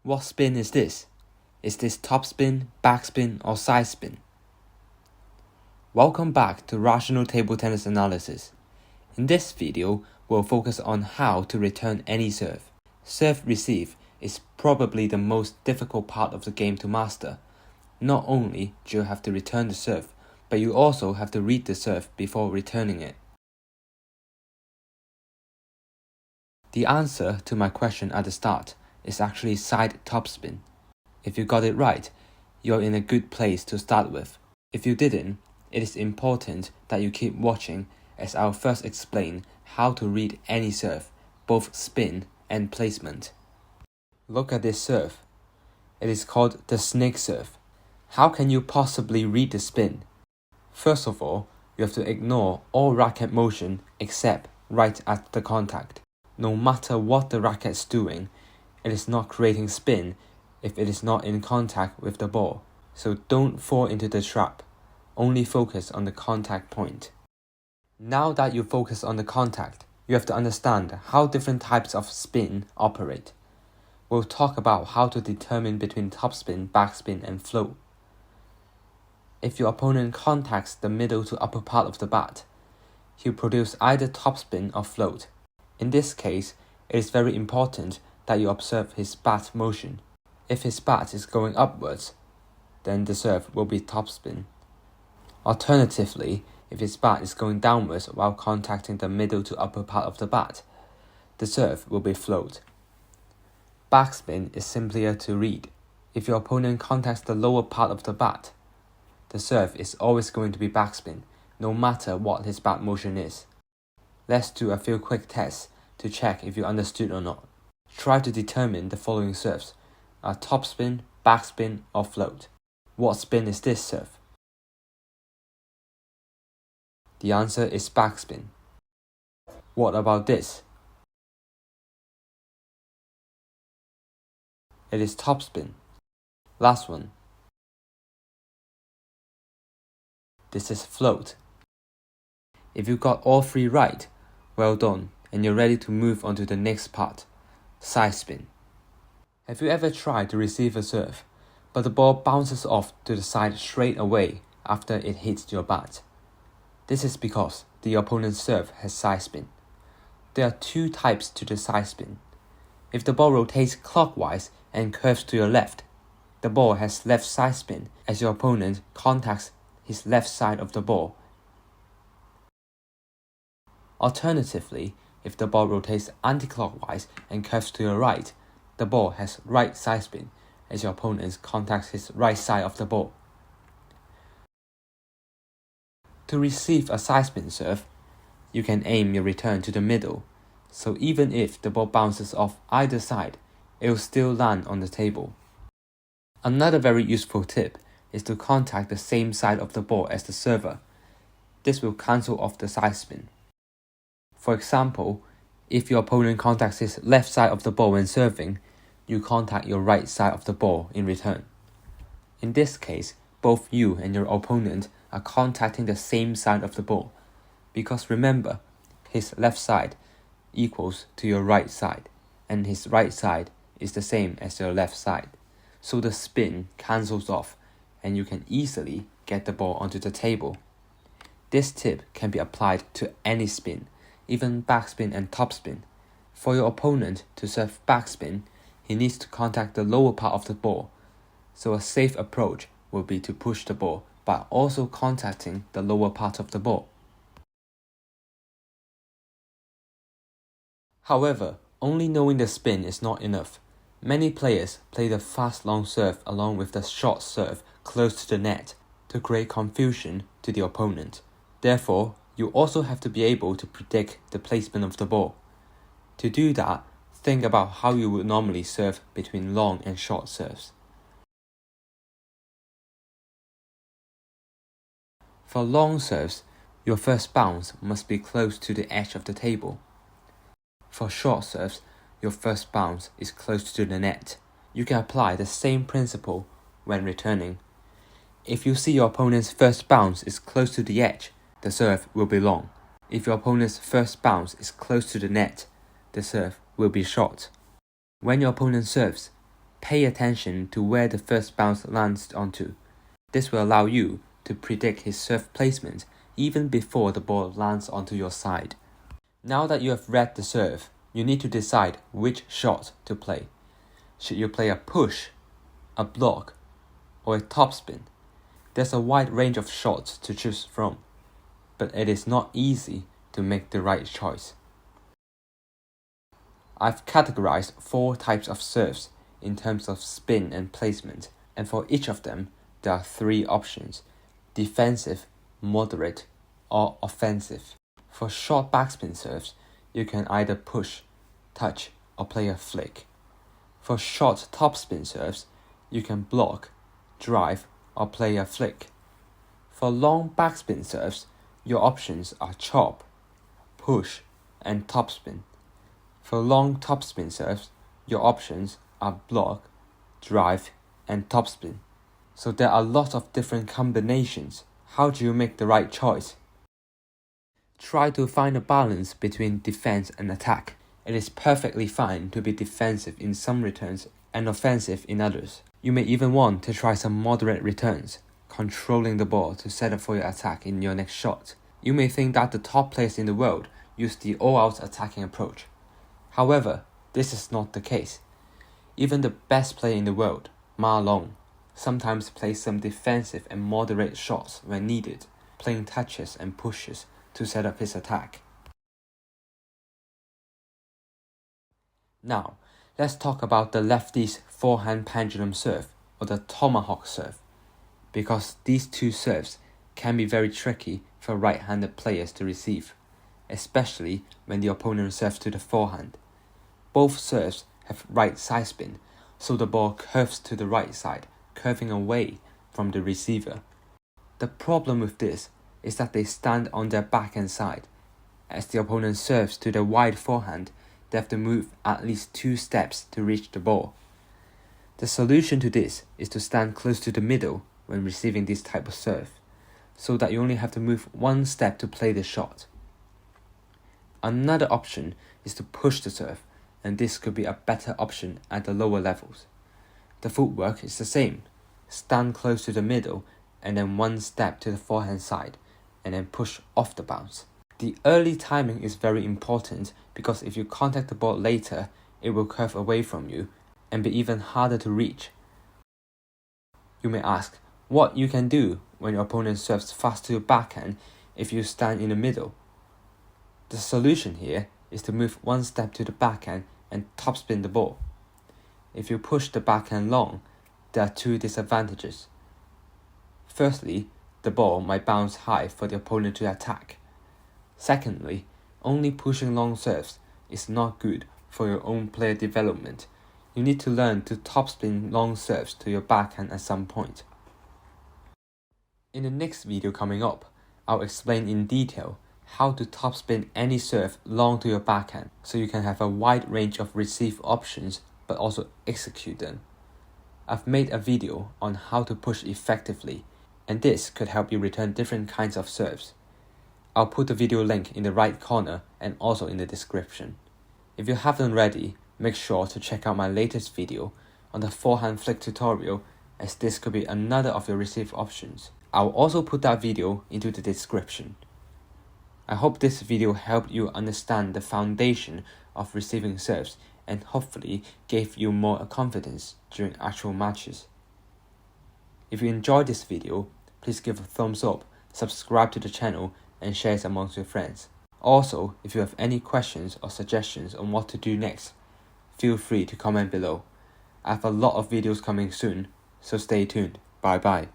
What spin is this? Is this topspin, backspin, or sidespin? Welcome back to Rational Table Tennis Analysis. In this video, we'll focus on how to return any serve. Serve receive is probably the most difficult part of the game to master. Not only do you have to return the serve, but you also have to read the serve before returning it. The answer to my question at the start is actually side topspin. If you got it right, you're in a good place to start with. If you didn't, it is important that you keep watching as I'll first explain how to read any serve, both spin and placement. Look at this serve. It is called the snake serve. How can you possibly read the spin? First of all, you have to ignore all racket motion except right at the contact. No matter what the racket's doing, it is not creating spin if it is not in contact with the ball. So don't fall into the trap. Only focus on the contact point. Now that you focus on the contact, you have to understand how different types of spin operate. We'll talk about how to determine between topspin, backspin, and float. If your opponent contacts the middle to upper part of the bat, he'll produce either topspin or float. In this case, it is very important that you observe his bat motion. If his bat is going upwards, then the serve will be topspin. Alternatively, if his bat is going downwards while contacting the middle to upper part of the bat, the serve will be float. Backspin is simpler to read. If your opponent contacts the lower part of the bat, the serve is always going to be backspin, no matter what his bat motion is. Let's do a few quick tests to check if you understood or not. Try to determine the following serves: a topspin, backspin, or float. What spin is this serve? The answer is backspin. What about this? It is topspin. Last one. This is float. If you got all three right, well done, and you're ready to move on to the next part, sidespin. Have you ever tried to receive a serve, but the ball bounces off to the side straight away after it hits your bat? This is because the opponent's serve has sidespin. There are two types to the sidespin. If the ball rotates clockwise and curves to your left, the ball has left sidespin as your opponent contacts his left side of the ball. Alternatively, if the ball rotates anti-clockwise and curves to your right, the ball has right sidespin as your opponent contacts his right side of the ball. To receive a sidespin serve, you can aim your return to the middle, so even if the ball bounces off either side, it will still land on the table. Another very useful tip is to contact the same side of the ball as the server. This will cancel off the sidespin. For example, if your opponent contacts his left side of the ball when serving, you contact your right side of the ball in return. In this case, both you and your opponent are contacting the same side of the ball, because remember, his left side equals to your right side, and his right side is the same as your left side. So the spin cancels off, and you can easily get the ball onto the table. This tip can be applied to any spin, even backspin and topspin. For your opponent to serve backspin, he needs to contact the lower part of the ball. So a safe approach will be to push the ball by also contacting the lower part of the ball. However, only knowing the spin is not enough. Many players play the fast long serve along with the short serve close to the net to create confusion to the opponent. Therefore, you also have to be able to predict the placement of the ball. To do that, think about how you would normally serve between long and short serves. For long serves, your first bounce must be close to the edge of the table. For short serves, your first bounce is close to the net. You can apply the same principle when returning. If you see your opponent's first bounce is close to the edge, the serve will be long. If your opponent's first bounce is close to the net, the serve will be short. When your opponent serves, Pay attention to where the first bounce lands onto. This will allow you to predict his serve placement even before the ball lands onto your side. Now that you have read the serve, you need to decide which shot to play. Should you play a push, a block, or a topspin? There's a wide range of shots to choose from, but it is not easy to make the right choice. I've categorized 4 types of serves in terms of spin and placement, and for each of them, there are 3 options: defensive, moderate, or offensive. For short backspin serves, you can either push, touch, or play a flick. For short topspin serves, you can block, drive, or play a flick. For long backspin serves, your options are chop, push, and topspin. For long topspin serves, your options are block, drive, and topspin. So there are lots of different combinations. How do you make the right choice? Try to find a balance between defense and attack. It is perfectly fine to be defensive in some returns and offensive in others. You may even want to try some moderate returns, controlling the ball to set up for your attack in your next shot. You may think that the top players in the world use the all-out attacking approach. However, this is not the case. Even the best player in the world, Ma Long, sometimes plays some defensive and moderate shots when needed, playing touches and pushes to set up his attack. Now, let's talk about the lefty's forehand pendulum serve, or the tomahawk serve, because these 2 serves can be very tricky for right-handed players to receive, especially when the opponent serves to the forehand. Both serves have right side spin, so the ball curves to the right side, curving away from the receiver. The problem with this is that they stand on their backhand side. As the opponent serves to the wide forehand, they have to move at least 2 steps to reach the ball. The solution to this is to stand close to the middle when receiving this type of serve, so that you only have to move 1 step to play the shot. Another option is to push the serve, and this could be a better option at the lower levels. The footwork is the same: stand close to the middle and then 1 step to the forehand side, and then push off the bounce. The early timing is very important because if you contact the ball later, it will curve away from you and be even harder to reach. You may ask what you can do when your opponent serves fast to your backhand if you stand in the middle. The solution here is to move 1 step to the backhand and topspin the ball. If you push the backhand long, there are 2 disadvantages. Firstly, the ball might bounce high for the opponent to attack. Secondly, only pushing long serves is not good for your own player development. You need to learn to topspin long serves to your backhand at some point. In the next video coming up, I'll explain in detail how to topspin any serve long to your backhand so you can have a wide range of receive options but also execute them. I've made a video on how to push effectively, and this could help you return different kinds of serves. I'll put the video link in the right corner and also in the description. If you haven't already, make sure to check out my latest video on the forehand flick tutorial, as this could be another of your receive options. I'll also put that video into the description. I hope this video helped you understand the foundation of receiving serves and hopefully gave you more confidence during actual matches. If you enjoyed this video, please give a thumbs up, subscribe to the channel, and share it amongst your friends. Also, if you have any questions or suggestions on what to do next, feel free to comment below. I have a lot of videos coming soon, so stay tuned. Bye bye.